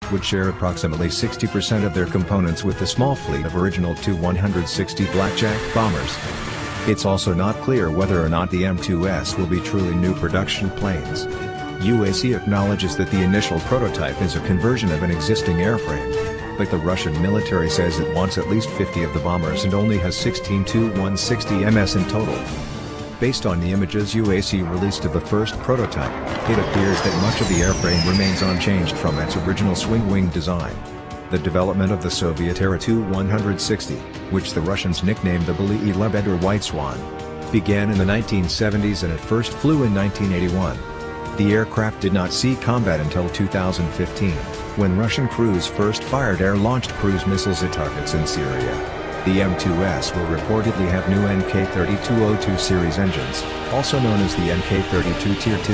aircraft would share approximately 60% of their components with the small fleet of original TU-160 Blackjack bombers. It's also not clear whether or not the M2S will be truly new production planes. UAC acknowledges that the initial prototype is a conversion of an existing airframe, but the Russian military says it wants at least 50 of the bombers and only has 16 TU-160Ms in total. Based on the images UAC released of the first prototype, it appears that much of the airframe remains unchanged from its original swing-wing design. The development of the Soviet-era Tu-160, which the Russians nicknamed the Belyi Lebed or White Swan, began in the 1970s and it first flew in 1981. The aircraft did not see combat until 2015, when Russian crews first fired air-launched cruise missiles at targets in Syria. The M2S will reportedly have new NK-3202 series engines, also known as the NK-32 Tier 2.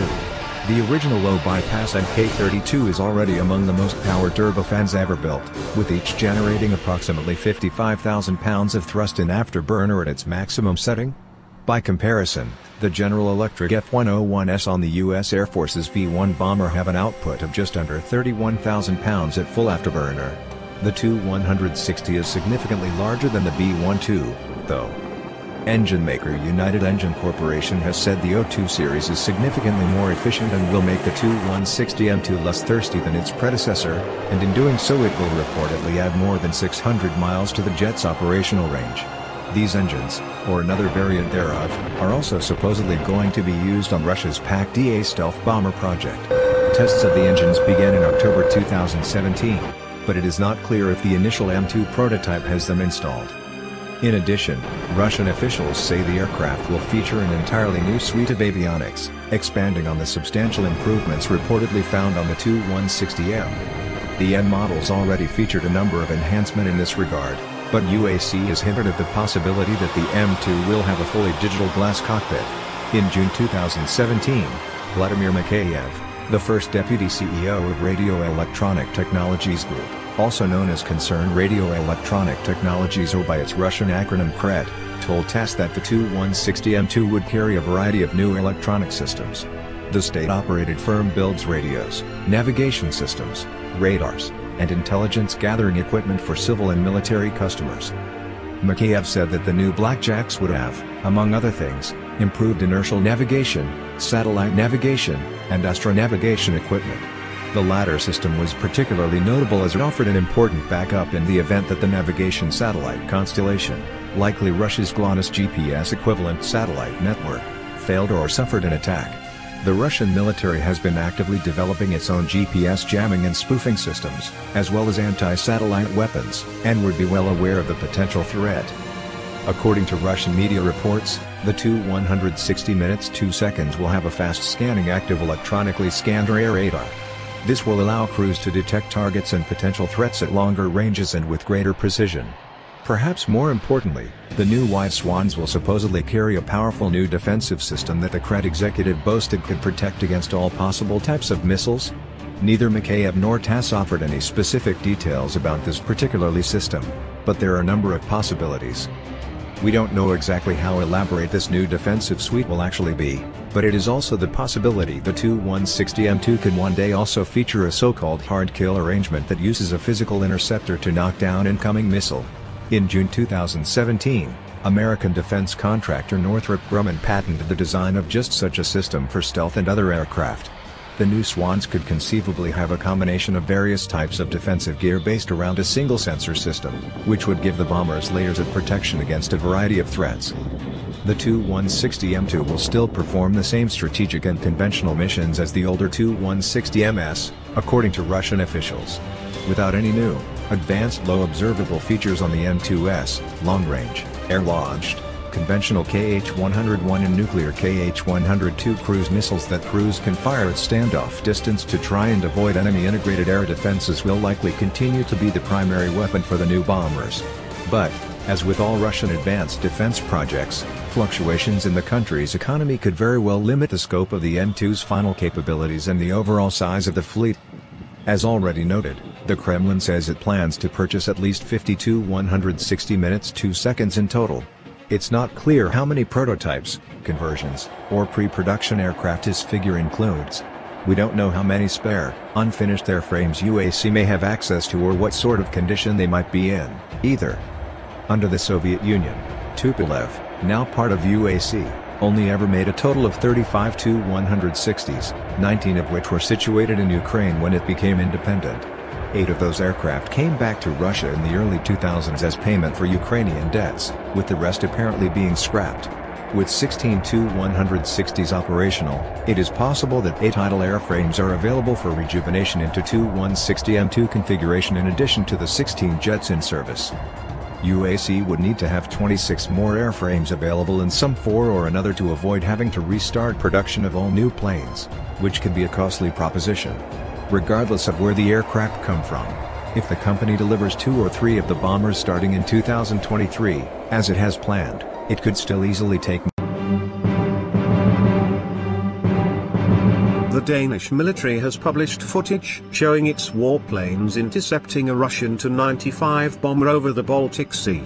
The original low-bypass NK-32 is already among the most powered turbofans ever built, with each generating approximately 55,000 pounds of thrust in afterburner at its maximum setting. By comparison, the General Electric F-101s on the U.S. Air Force's B-1 bomber have an output of just under 31,000 pounds at full afterburner. The Tu-160 is significantly larger than the B-12, though. Engine maker United Engine Corporation has said the O2 series is significantly more efficient and will make the Tu-160M2 less thirsty than its predecessor, and in doing so it will reportedly add more than 600 miles to the jet's operational range. These engines, or another variant thereof, are also supposedly going to be used on Russia's PAK-DA stealth bomber project. Tests of the engines began in October 2017, but it is not clear if the initial M2 prototype has them installed. In addition, Russian officials say the aircraft will feature an entirely new suite of avionics, expanding on the substantial improvements reportedly found on the Tu-160M. The N models already featured a number of enhancements in this regard, but UAC has hinted at the possibility that the M2 will have a fully digital glass cockpit. In June 2017, Vladimir Mikheyev, the first deputy CEO of Radio Electronic Technologies Group, also known as Concern Radio Electronic Technologies or by its Russian acronym CRET, told TASS that the Tu-160M2 would carry a variety of new electronic systems. The state-operated firm builds radios, navigation systems, radars, and intelligence-gathering equipment for civil and military customers. Mikheyev said that the new Blackjacks would have, among other things, improved inertial navigation, satellite navigation, and astronavigation equipment. The latter system was particularly notable as it offered an important backup in the event that the navigation satellite constellation, likely Russia's GLONASS GPS equivalent satellite network, failed or suffered an attack. The Russian military has been actively developing its own GPS jamming and spoofing systems, as well as anti-satellite weapons, and would be well aware of the potential threat. According to Russian media reports, the Tu-160 minutes 2 seconds will have a fast-scanning active electronically scanned air radar. This will allow crews to detect targets and potential threats at longer ranges and with greater precision. Perhaps more importantly, the new White Swans will supposedly carry a powerful new defensive system that the CRET executive boasted could protect against all possible types of missiles. Neither Mikheyev nor TASS offered any specific details about this particular system, but there are a number of possibilities. We don't know exactly how elaborate this new defensive suite will actually be, but it is also the possibility the Tu-160M2 could one day also feature a so-called hard kill arrangement that uses a physical interceptor to knock down incoming missile. In June 2017, American defense contractor Northrop Grumman patented the design of just such a system for stealth and other aircraft. The new Swans could conceivably have a combination of various types of defensive gear based around a single sensor system, which would give the bombers layers of protection against a variety of threats. The Tu-160M2 will still perform the same strategic and conventional missions as the older Tu-160MS, according to Russian officials. Without any new, advanced low observable features on the M2S, long-range, air-launched, conventional KH-101 and nuclear KH-102 cruise missiles that crews can fire at standoff distance to try and avoid enemy integrated air defenses will likely continue to be the primary weapon for the new bombers. But, as with all Russian advanced defense projects, fluctuations in the country's economy could very well limit the scope of the M2's final capabilities and the overall size of the fleet. As already noted, the Kremlin says it plans to purchase at least 50 Tu-160 minutes 2 seconds in total. It's not clear how many prototypes, conversions, or pre-production aircraft this figure includes. We don't know how many spare, unfinished airframes UAC may have access to or what sort of condition they might be in, either. Under the Soviet Union, Tupolev, now part of UAC, only ever made a total of 35 Tu-160s, 19 of which were situated in Ukraine when it became independent. 8 of those aircraft came back to Russia in the early 2000s as payment for Ukrainian debts, with the rest apparently being scrapped. With 16 Tu-160s operational, it is possible that 8 idle airframes are available for rejuvenation into Tu-160M2 configuration in addition to the 16 jets in service. UAC would need to have 26 more airframes available in some form or another to avoid having to restart production of all new planes, which can be a costly proposition. Regardless of where the aircraft come from, if the company delivers 2 or 3 of the bombers starting in 2023, as it has planned, it could still easily take. The Danish military has published footage showing its warplanes intercepting a Russian Tu-95 bomber over the Baltic Sea.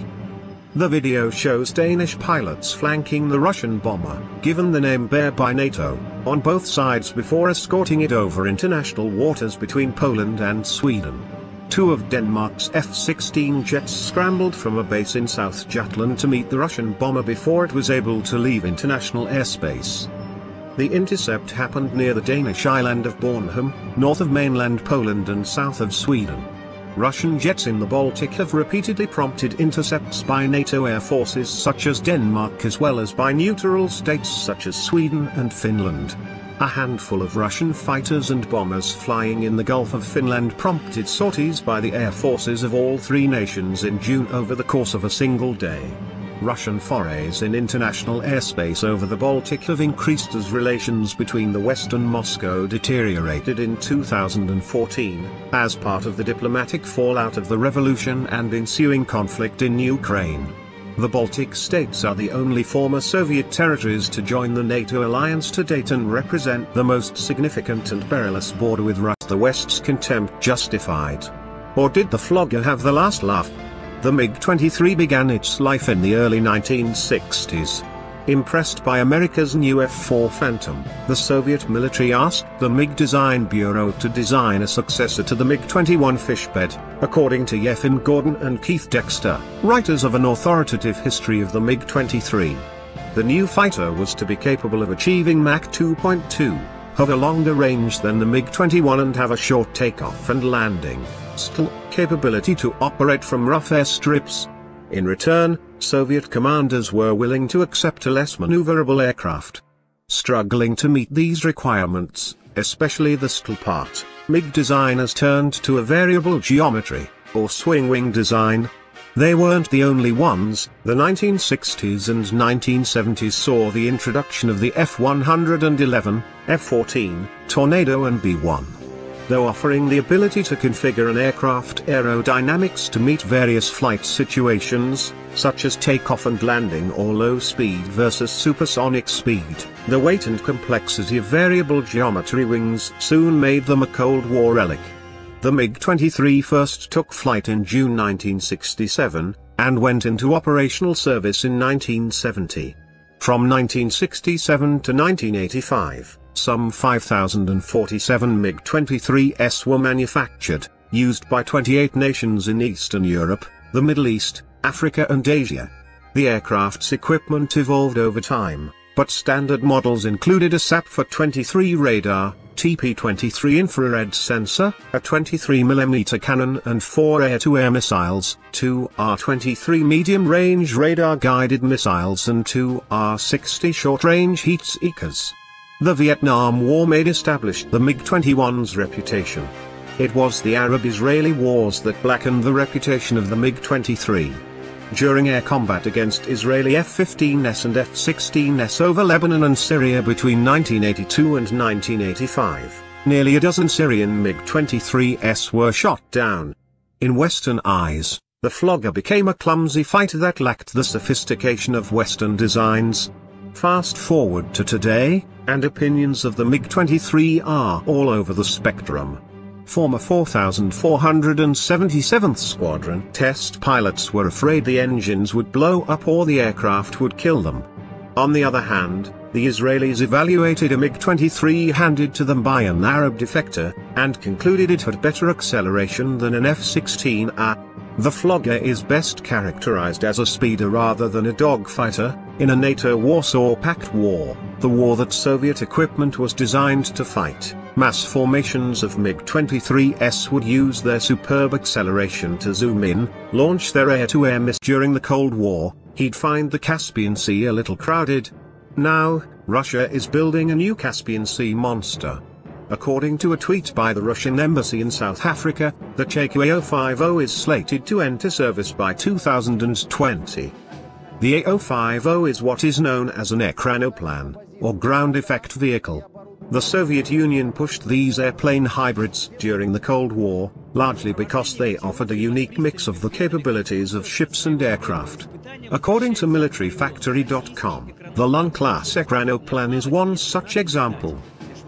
The video shows Danish pilots flanking the Russian bomber, given the name Bear by NATO, on both sides before escorting it over international waters between Poland and Sweden. 2 of Denmark's F-16 jets scrambled from a base in South Jutland to meet the Russian bomber before it was able to leave international airspace. The intercept happened near the Danish island of Bornholm, north of mainland Poland and south of Sweden. Russian jets in the Baltic have repeatedly prompted intercepts by NATO air forces such as Denmark as well as by neutral states such as Sweden and Finland. A handful of Russian fighters and bombers flying in the Gulf of Finland prompted sorties by the air forces of all 3 nations in June over the course of a single day. Russian forays in international airspace over the Baltic have increased as relations between the West and Moscow deteriorated in 2014, as part of the diplomatic fallout of the revolution and ensuing conflict in Ukraine. The Baltic states are the only former Soviet territories to join the NATO alliance to date and represent the most significant and perilous border with Russia. The West's contempt justified? Or did the flogger have the last laugh? The MiG-23 began its life in the early 1960s. Impressed by America's new F-4 Phantom, the Soviet military asked the MiG Design Bureau to design a successor to the MiG-21 Fishbed, according to Yefim Gordon and Keith Dexter, writers of an authoritative history of the MiG-23. The new fighter was to be capable of achieving Mach 2.2, have a longer range than the MiG-21 and have a short takeoff and landing capability to operate from rough airstrips. In return, Soviet commanders were willing to accept a less maneuverable aircraft. Struggling to meet these requirements, especially the STL part, MiG designers turned to a variable geometry, or swing wing design. They weren't the only ones. The 1960s and 1970s saw the introduction of the F-111, F-14, Tornado and B-1. Though offering the ability to configure an aircraft aerodynamics to meet various flight situations, such as takeoff and landing or low speed versus supersonic speed, the weight and complexity of variable geometry wings soon made them a Cold War relic. The MiG-23 first took flight in June 1967, and went into operational service in 1970. From 1967 to 1985, some 5,047 MiG-23s were manufactured, used by 28 nations in Eastern Europe, the Middle East, Africa and Asia. The aircraft's equipment evolved over time, but standard models included a SAP-23 radar, TP-23 infrared sensor, a 23mm cannon and 4 air-to-air missiles, 2 R-23 medium-range radar-guided missiles and 2 R-60 short-range heat seekers. The Vietnam War established the MiG-21's reputation. It was the Arab-Israeli wars that blackened the reputation of the MiG-23. During air combat against Israeli F-15s and F-16s over Lebanon and Syria between 1982 and 1985, nearly a dozen Syrian MiG-23s were shot down. In Western eyes, the flogger became a clumsy fighter that lacked the sophistication of Western designs. Fast forward to today, and opinions of the MiG-23 are all over the spectrum. Former 4,477th Squadron test pilots were afraid the engines would blow up or the aircraft would kill them. On the other hand, the Israelis evaluated a MiG-23 handed to them by an Arab defector, and concluded it had better acceleration than an F-16A. The Flogger is best characterized as a speeder rather than a dogfighter. In a NATO Warsaw Pact war, the war that Soviet equipment was designed to fight, mass formations of MiG-23s would use their superb acceleration to zoom in, launch their air-to-air missiles. During the Cold War, he'd find the Caspian Sea a little crowded. Now, Russia is building a new Caspian Sea monster. According to a tweet by the Russian embassy in South Africa, the TU-160M2 is slated to enter service by 2020. The A050 is what is known as an ekranoplan, or ground effect vehicle. The Soviet Union pushed these airplane hybrids during the Cold War, largely because they offered a unique mix of the capabilities of ships and aircraft. According to MilitaryFactory.com, the Lun-class ekranoplan is one such example.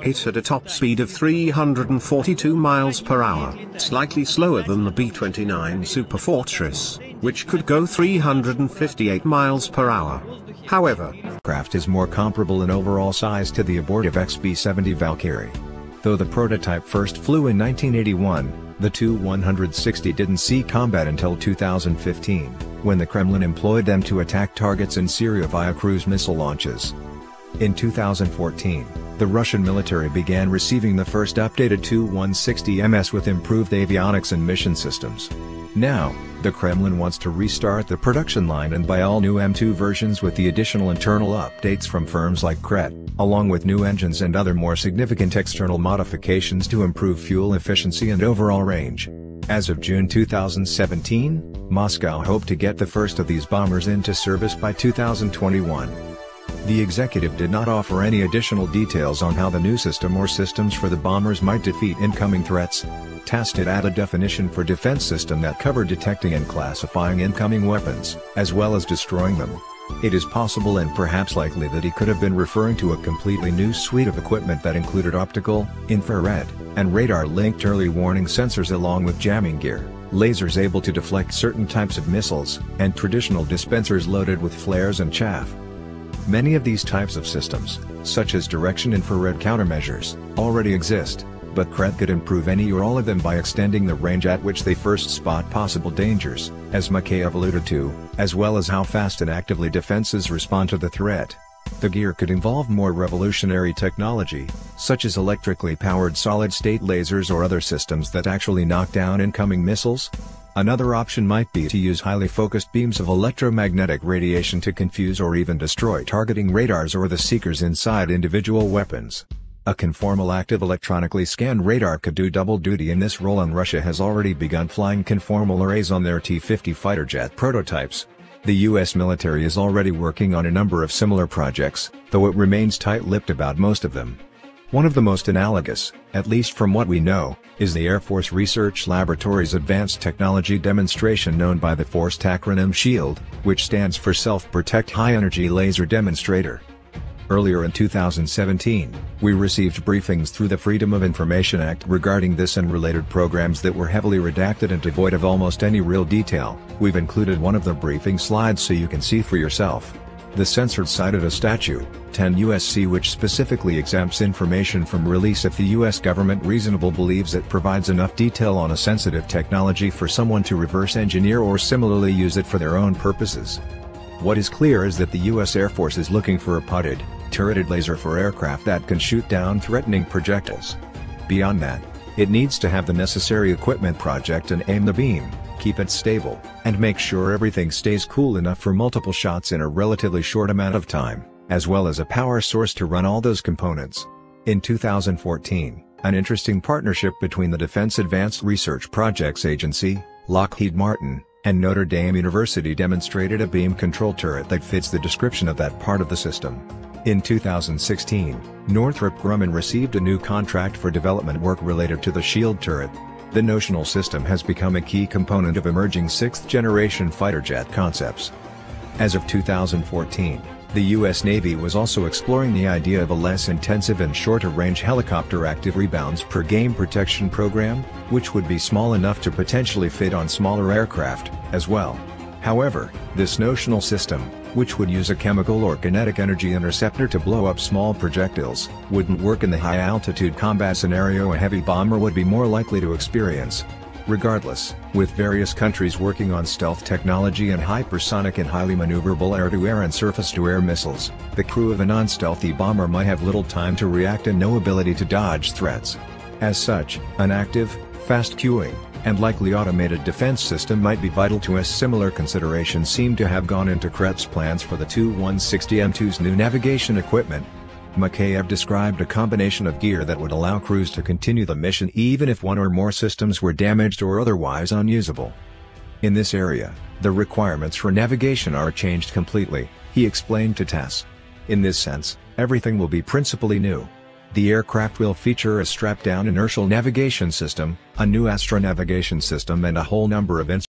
It had a top speed of 342 miles per hour, slightly slower than the B-29 Superfortress, which could go 358 miles per hour. However, the craft is more comparable in overall size to the abortive XB-70 Valkyrie. Though the prototype first flew in 1981, the TU-160 didn't see combat until 2015, when the Kremlin employed them to attack targets in Syria via cruise missile launches. In 2014, the Russian military began receiving the first updated TU-160MS with improved avionics and mission systems. Now, the Kremlin wants to restart the production line and buy all new M2 versions with the additional internal updates from firms like Kret, along with new engines and other more significant external modifications to improve fuel efficiency and overall range. As of June 2017, Moscow hoped to get the first of these bombers into service by 2021. The executive did not offer any additional details on how the new system or systems for the bombers might defeat incoming threats. TASS did add a definition for defense system that covered detecting and classifying incoming weapons, as well as destroying them. It is possible and perhaps likely that he could have been referring to a completely new suite of equipment that included optical, infrared, and radar-linked early warning sensors along with jamming gear, lasers able to deflect certain types of missiles, and traditional dispensers loaded with flares and chaff. Many of these types of systems, such as direction infrared countermeasures, already exist, but Kret could improve any or all of them by extending the range at which they first spot possible dangers, as Mikhail alluded to, as well as how fast and actively defenses respond to the threat. The gear could involve more revolutionary technology, such as electrically powered solid-state lasers or other systems that actually knock down incoming missiles. Another option might be to use highly focused beams of electromagnetic radiation to confuse or even destroy targeting radars or the seekers inside individual weapons. A conformal active electronically scanned radar could do double duty in this role, and Russia has already begun flying conformal arrays on their T-50 fighter jet prototypes. The US military is already working on a number of similar projects, though it remains tight-lipped about most of them. One of the most analogous, at least from what we know, is the Air Force Research Laboratory's Advanced Technology Demonstration known by the forced acronym SHIELD, which stands for Self-Protect High Energy Laser Demonstrator. Earlier in 2017, we received briefings through the Freedom of Information Act regarding this and related programs that were heavily redacted and devoid of almost any real detail. We've included one of the briefing slides so you can see for yourself. The censored cited a statute, 10 U.S.C., which specifically exempts information from release if the U.S. government reasonably believes it provides enough detail on a sensitive technology for someone to reverse engineer or similarly use it for their own purposes. What is clear is that the U.S. Air Force is looking for a putted, turreted laser for aircraft that can shoot down threatening projectiles. Beyond that, it needs to have the necessary equipment project and aim the beam, keep it stable, and make sure everything stays cool enough for multiple shots in a relatively short amount of time, as well as a power source to run all those components. In 2014, an interesting partnership between the Defense Advanced Research Projects Agency, Lockheed Martin, and Notre Dame University demonstrated a beam control turret that fits the description of that part of the system. In 2016, Northrop Grumman received a new contract for development work related to the SHIELD turret. The notional system has become a key component of emerging sixth-generation fighter jet concepts. As of 2014, the U.S. Navy was also exploring the idea of a less intensive and shorter-range helicopter active rebounds per game protection program, which would be small enough to potentially fit on smaller aircraft, as well. However, this notional system, which would use a chemical or kinetic energy interceptor to blow up small projectiles, wouldn't work in the high-altitude combat scenario a heavy bomber would be more likely to experience. Regardless, with various countries working on stealth technology and hypersonic and highly maneuverable air-to-air and surface-to-air missiles, the crew of a non-stealthy bomber might have little time to react and no ability to dodge threats. As such, an active, fast queuing, and likely automated defense system might be vital to us. Similar considerations seem to have gone into Krebs' plans for the TU-160M2's new navigation equipment. Mikhaev described a combination of gear that would allow crews to continue the mission even if one or more systems were damaged or otherwise unusable. In this area, the requirements for navigation are changed completely, he explained to TASS. In this sense, everything will be principally new. The aircraft will feature a strap-down inertial navigation system, a new astronavigation system and a whole number of